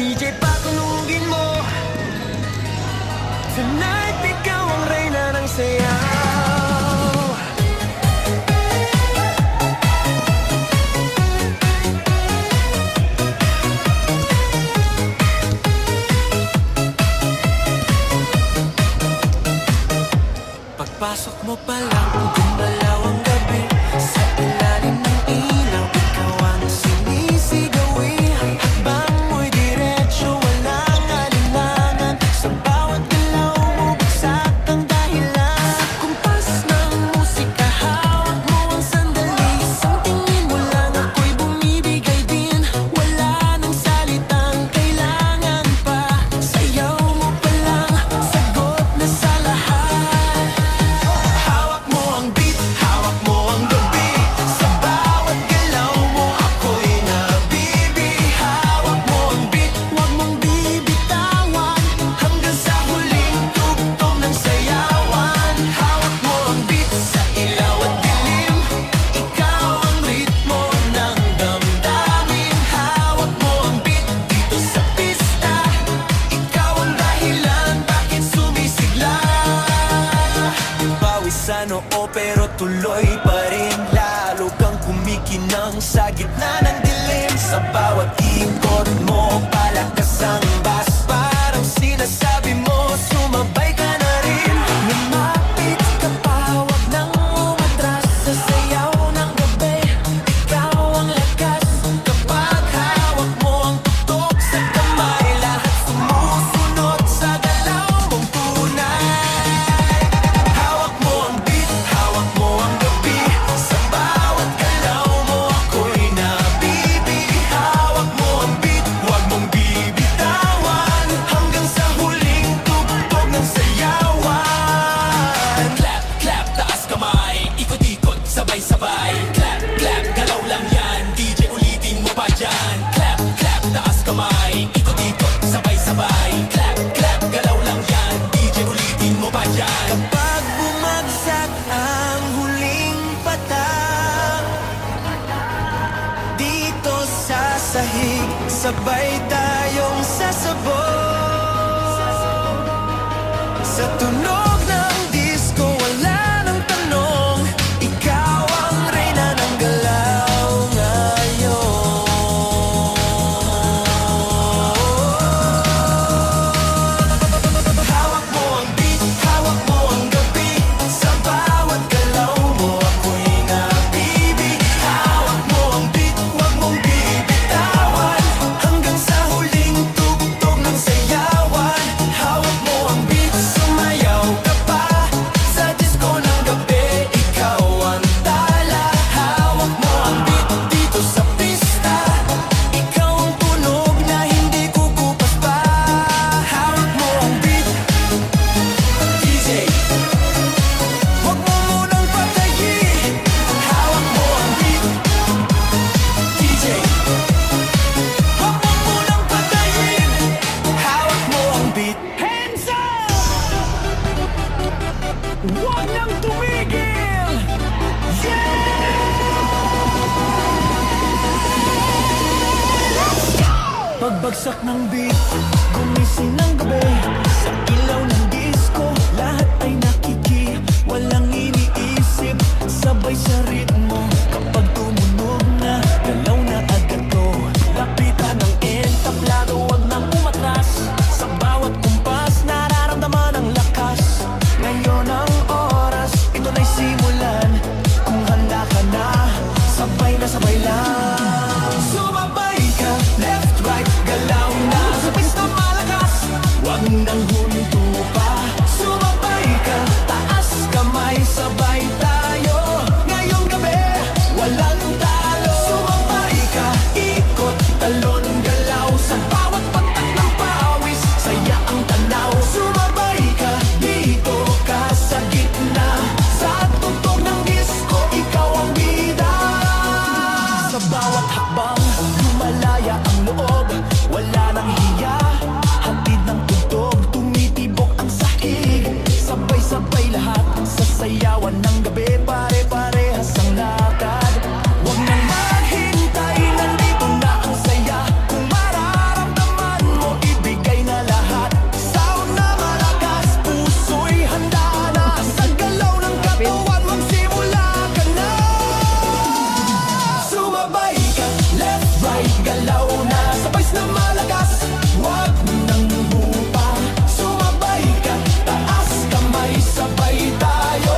DJ patunugin mo. Tonight, ikaw ang reyna ng sayaw. Pagpasok mo pa lang, gumalaw ang gabi. Sa ilalim ng ilaw, ikaw ang sinisigawi. Hakbang mo'y diretso, walang alinlangan. Sa bawat galaw mo, bagsak ang dahilan. Sa kumpas ng musika, hawak mo ang sandali. Isang tingin mo lang, ako'y bumibigay din. Wala nang salitang kailangan pa. Sayaw mo pa lang, sagot na sa lahat. Hawak mo ang beat, hawak mo ang gabi. Sa bawat galaw mo, ako'y nabibi. Hawak mo ang beat, huwag mong bibitawan. Hanggang sa huling tugtog ng sayawan. Hawak mo ang beat, sa ilaw at dilim. Ikaw ang ritmo ng damdamin. Hawak mo ang beat, dito sa pista. Ikaw ang dahilan, bakit sumisigla. Pawisan oo pero tuloy pa rin. Lalo kang kumikinang sa gitna ng dilim. Sa bawat ikot mo, palakas ang bass. Parang sinasabi mo, sumabay ka na rin. Lumapit ka pa, huwag nang umatras. Sa sayaw ng gabi, ikaw ang lakas. Kapag hawak mo ang tuktok sa kamay, lahat sumusunod sa galaw mong tunay. Hawak mo ang beat, hawak mo ang gabi. Sa bawat galaw mo, ako'y nabibi. Hawak mo ang beat, huwag mong bibitawan. Hanggang sa huling tugtog ng sayawan. Clap, clap, taas kamay, ikot-ikot, sabay-sabay. Clap, clap, galaw lang yan, DJ ulitin mo pa dyan. Clap, clap, taas kamay, ikot-ikot, sabay-sabay. Clap, clap, galaw lang yan, DJ ulitin mo pa dyan. Kapag bumagsak ang huling patak, dito sa sahig, sabay tayong sasabog. Sa tunog ng disco, wala nang tanong. Ikaw ang reyna ng galaw ngayon. Hawak mo ang beat, hawak mo ang gabi. Sa bawat galaw mo, ako'y nabibi. Hawak mo ang beat, huwag mong bibitawan. Hanggang sa huling tugtog ng sayawan. Hawak mo ang beat, sumayaw ka pa. Sa disco ng gabi, ikaw ang tala. Hawak mo ang beat, dito sa pista. Ikaw ang tunog na hindi kukupas pa. Hawak mo ang beat, DJ, huwag mo munang patayin. Hawak mo ang beat, DJ, huwag mo munang patayin. Hawak mo ang beat. Hands up! Huwag nang tumigil! Pagbagsak ng beat, gumising ng gabi. Sa ilaw ng disco, lahat ay nakiki. Walang iniisip, sabay sa ritmo. Kapag tumunog na, galaw na agad to. Lapitan ng entablado, wag nang umatras. Sa bawat kumpas, nararamdaman ang lakas. Ngayon ang oras, ito na'y simulan. Kung handa ka na, sabay na sabay lang. Sumabay ka, left, right, galaw na. Sa pista malakas, wag nang huminto pa. Sumabay ka, taas kamay, sabay tayo. Ngayong gabi, walang talo. Sumabay ka, ikot, talon, galaw. Sa bawat patak ng pawis, saya ang tanaw. Sumabay ka, dito ka sa gitna. Sa tugtog ng disco, ikaw ang bida. Sa bawat hakbang, lumalaya ang loob. Wala nang hiya, hatid ng tugtog. Tumitibok ang sahig. Sabay-sabay lahat sa sayawan ng gabi. Pare-parehas ang lakad. Huwag nang maghintay, nandito na ang saya. galaw na sabay na malakas. Huwag nang hupa, sumabay ka, taas kamay, sabay tayo.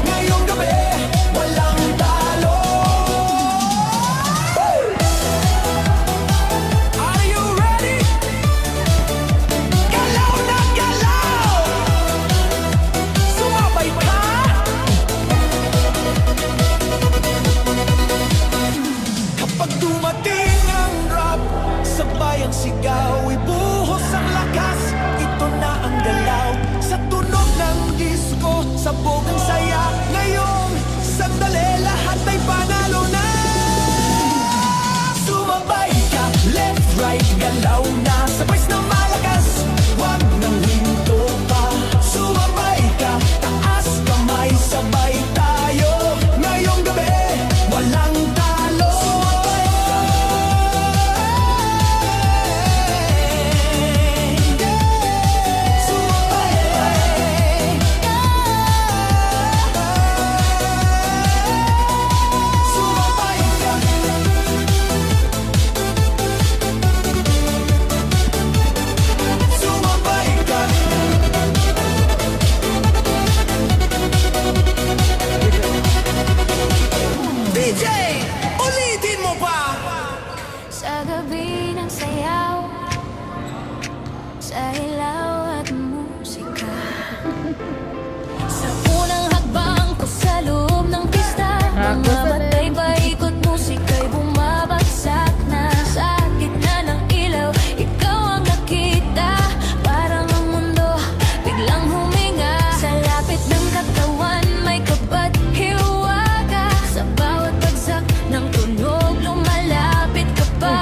Ngayong gabi, walang talo. Are you ready? Galaw na galaw, sumabay ka. Kapag dumating ang rap, sabay ang sigaw, ibuhos ang lakas. Ito na ang galaw, sa tunog ng disco, sabog ang saya. Ngayong sandali, lahat ay panalo na. Sumabay ka, left, right, galaw na sabay na malakas. Huwag nang hinto pa, sumabay ka, taas kamay, sabay tayo. Ngayong gabi, walang talo. Sumabay ka, sumabay ka. DJ, ulitin mo pa. Sa gabi ng sayaw, sa ilaw at musika. Sa unang hakbang ko sa loob ng pista, mga batay paikot, musika'y bumabagsak na. Sa gitna ng ilaw, ikaw ang nakita. Parang ang mundo biglang huminga. Sa lapit ng katawan, may kapat hiwaga. Sa bawat bagsak ng tunog, lumalapit ka pa.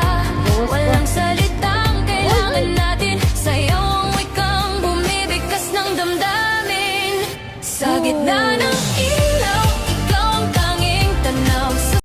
Walang salitang kailangan natin, sayaw ang wikang bumibigkas ng damdamin. Sa gitna ng